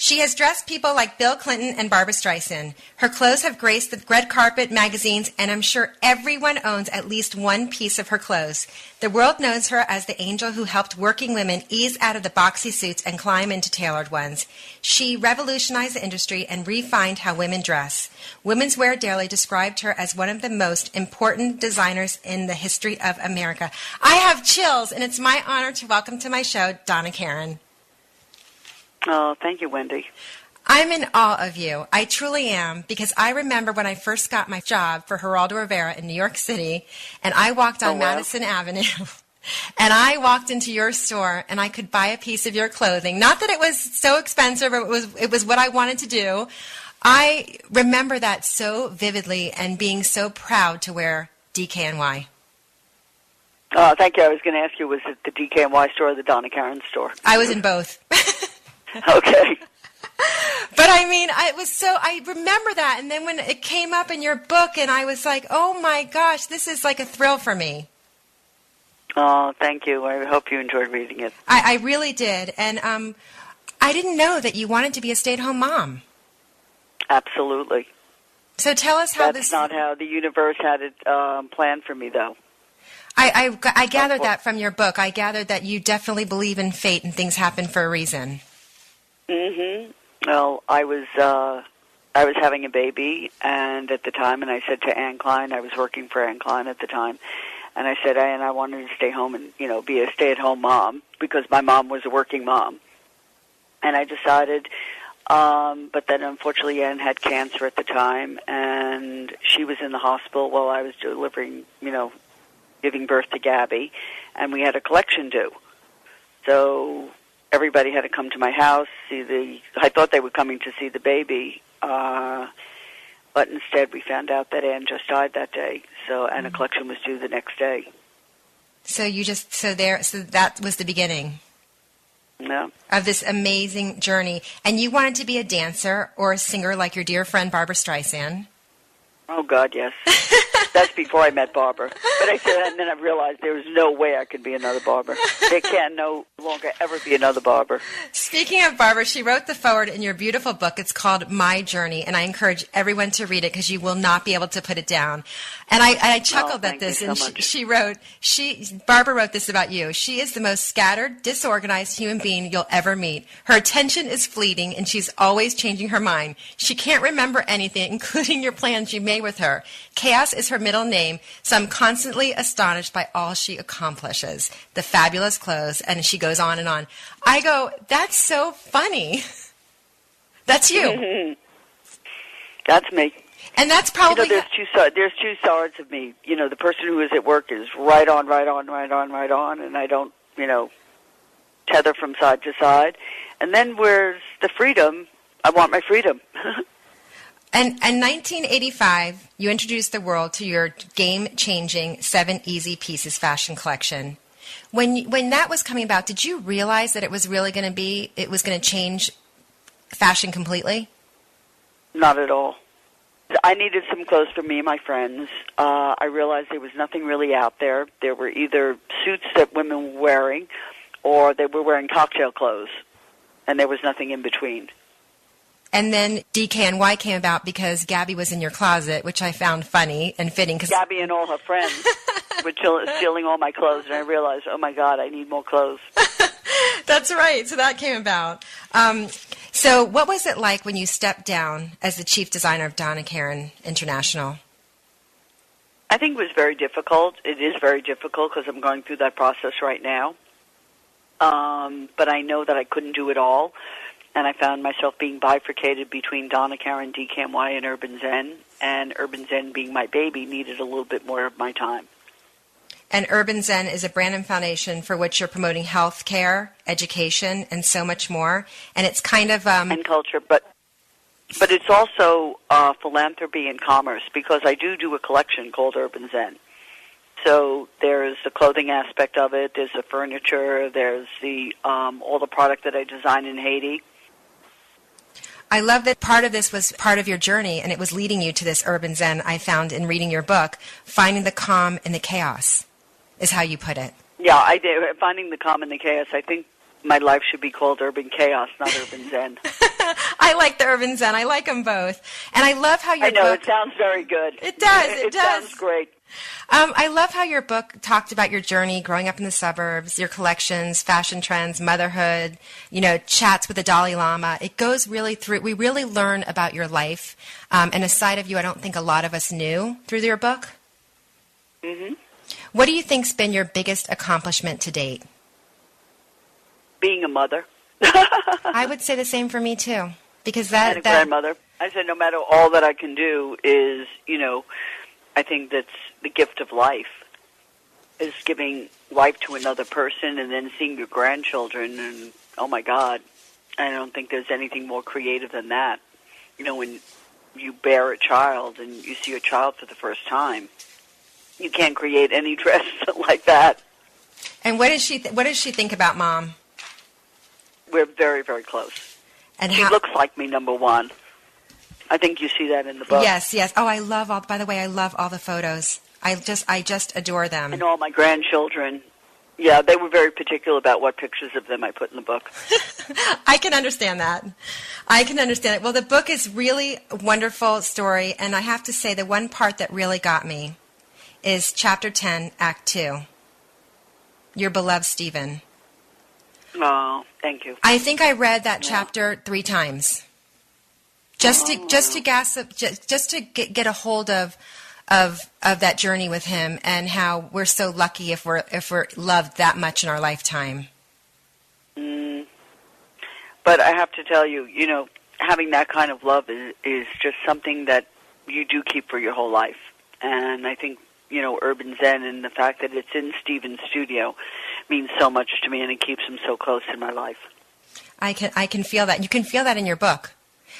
She has dressed people like Bill Clinton and Barbra Streisand. Her clothes have graced the red carpet, magazines, and I'm sure everyone owns at least one piece of her clothes. The world knows her as the angel who helped working women ease out of the boxy suits and climb into tailored ones. She revolutionized the industry and refined how women dress. Women's Wear Daily described her as one of the most important designers in the history of America. I have chills, and it's my honor to welcome to my show Donna Karan. Oh, thank you, Wendy. I'm in awe of you. I truly am, because I remember when I first got my job for Geraldo Rivera in New York City, and I walked on Madison Avenue, and I walked into your store, and I could buy a piece of your clothing. Not that it was so expensive, or it was what I wanted to do. I remember that so vividly and being so proud to wear DKNY. Thank you. I was going to ask you, was it the DKNY store or the Donna Karan store? I was in both. Okay. But I mean, I remember that, and then when it came up in your book, and I was like, oh my gosh, this is like a thrill for me. Oh, thank you. I hope you enjoyed reading it. I really did, and I didn't know that you wanted to be a stay-at-home mom. Absolutely. So tell us how That's not how the universe had it planned for me, though. I gathered that from your book. I gathered that you definitely believe in fate and things happen for a reason. Mm-hmm. Well, I was having a baby, and at the time, and I said to Anne Klein, I was working for Anne Klein at the time, and I said, and I wanted to stay home and, be a stay-at-home mom, because my mom was a working mom. And I decided, but then unfortunately Anne had cancer at the time, and she was in the hospital while I was delivering, giving birth to Gabby, and we had a collection due. So everybody had to come to my house, I thought they were coming to see the baby, but instead we found out that Anne just died that day, and a collection was due the next day. So that was the beginning. Yeah. Of this amazing journey. And you wanted to be a dancer or a singer like your dear friend Barbra Streisand. Oh, God, yes. That's before I met Barbara. But I said, and then I realized there was no way I could be another Barbara. There can no longer ever be another Barbara. Speaking of Barbara, she wrote the foreword in your beautiful book. It's called My Journey, and I encourage everyone to read it because you will not be able to put it down. And I chuckled at this, and Barbara wrote this about you. She is the most scattered, disorganized human being you'll ever meet. Her attention is fleeting, and she's always changing her mind. She can't remember anything, including your plans you made with her. Chaos is her middle name, so I'm constantly astonished by all she accomplishes. The fabulous clothes, and she goes on and on. I go, that's so funny. That's you. Mm-hmm. That's me. And that's probably... there's two sides of me. The person who is at work is right on, and I don't, tether from side to side. And then where's the freedom? I want my freedom. And in 1985, you introduced the world to your game-changing 7 Easy Pieces fashion collection. When that was coming about, did you realize that it was going to change fashion completely? Not at all. I needed some clothes for me and my friends. I realized there was nothing really out there. There were either suits that women were wearing, or they were wearing cocktail clothes, and there was nothing in between. And then DKNY came about because Gabby was in your closet, which I found funny and fitting. Gabby and all her friends were stealing all my clothes, and I realized, oh, my God, I need more clothes. That's right. So that came about. So what was it like when you stepped down as the chief designer of Donna Karan International? I think it was very difficult. It is very difficult because I'm going through that process right now. But I know that I couldn't do it all. And I found myself being bifurcated between Donna Karan, DKNY, and Urban Zen. And Urban Zen, being my baby, needed a little bit more of my time. And Urban Zen is a brand and foundation for which you're promoting health care, education, and so much more. And it's kind of... and culture, but it's also philanthropy and commerce, because I do a collection called Urban Zen. So there's the clothing aspect of it, there's the furniture, there's the all the product that I design in Haiti. I love that part of this was part of your journey, and it was leading you to this Urban Zen I found in reading your book. Finding the calm in the chaos is how you put it. Yeah, I did. Finding the calm in the chaos. I think my life should be called Urban Chaos, not Urban Zen. I like the Urban Zen. I like them both. And I love how your book... I know, book... it sounds very good. It does, it does. Sounds great. I love how your book talked about your journey growing up in the suburbs, your collections, fashion trends, motherhood, chats with the Dalai Lama. It goes really through, we really learn about your life, and a side of you I don't think a lot of us knew through your book. Mm-hmm. What do you think's been your biggest accomplishment to date? Being a mother. I would say the same for me, too. Because and a grandmother. I said no matter all that I can do is, I think that's the gift of life, is giving life to another person and then seeing your grandchildren. And, oh, my God, I don't think there's anything more creative than that. When you bear a child and you see your child for the first time, you can't create any dress like that. And what does she think about Mom? We're very, very close. And she looks like me, number one. I think you see that in the book. Yes, yes. Oh, I love by the way, I love all the photos. I just adore them. And all my grandchildren. Yeah, they were very particular about what pictures of them I put in the book. I can understand that. I can understand it. Well, the book is really a wonderful story, and I have to say the one part that really got me is Chapter 10, Act 2. Your beloved Stephen. Oh, thank you. I think I read that chapter 3 times. Just to get a hold of that journey with him, and how we're so lucky if we're loved that much in our lifetime. But I have to tell you, having that kind of love is just something that you do keep for your whole life. And I think, Urban Zen and the fact that it's in Stephen's studio means so much to me, and it keeps him so close in my life. I can feel that. You can feel that in your book.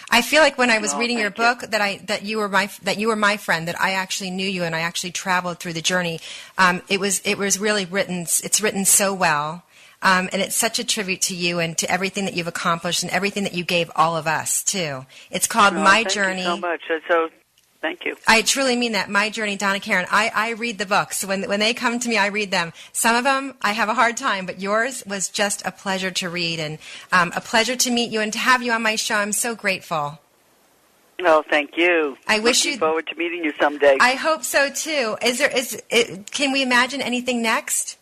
I feel like when I was reading your book that you were my friend, that I actually knew you and I actually traveled through the journey. It was really written. It's written so well, and it's such a tribute to you and to everything that you've accomplished and everything that you gave all of us too. It's called My Journey. Thank you so much. Thank you. I truly mean that. My Journey, Donna Karan. I read the books. So when they come to me, I read them. Some of them I have a hard time, but yours was just a pleasure to read, and a pleasure to meet you and to have you on my show. I'm so grateful. Oh, thank you. Looking forward to meeting you someday. I hope so too. Can we imagine anything next?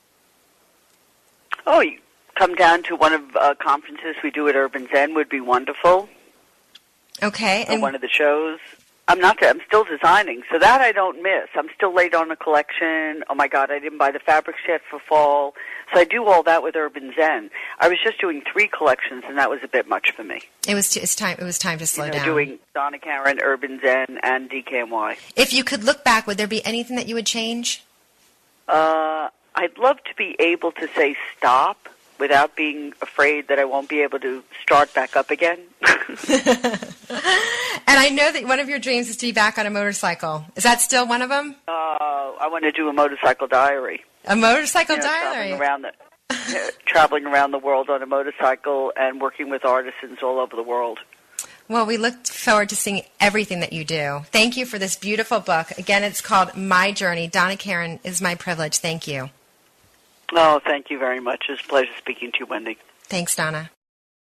Oh, you come down to one of conferences we do at Urban Zen would be wonderful. Okay. And one of the shows. I'm still designing, so that I don't miss. I'm still late on a collection. Oh, my God, I didn't buy the fabrics yet for fall. So I do all that with Urban Zen. I was just doing 3 collections, and that was a bit much for me. It was time to slow down. Doing Donna Karan, Urban Zen, and DKNY. If you could look back, would there be anything that you would change? I'd love to be able to say stop without being afraid that I won't be able to start back up again. And I know that one of your dreams is to be back on a motorcycle. Is that still one of them? I want to do a motorcycle diary. A motorcycle diary? Traveling around the world on a motorcycle and working with artisans all over the world. Well, we look forward to seeing everything that you do. Thank you for this beautiful book. Again, it's called My Journey. Donna Karan, is my privilege. Thank you. Oh, thank you very much. It's a pleasure speaking to you, Wendy. Thanks, Donna.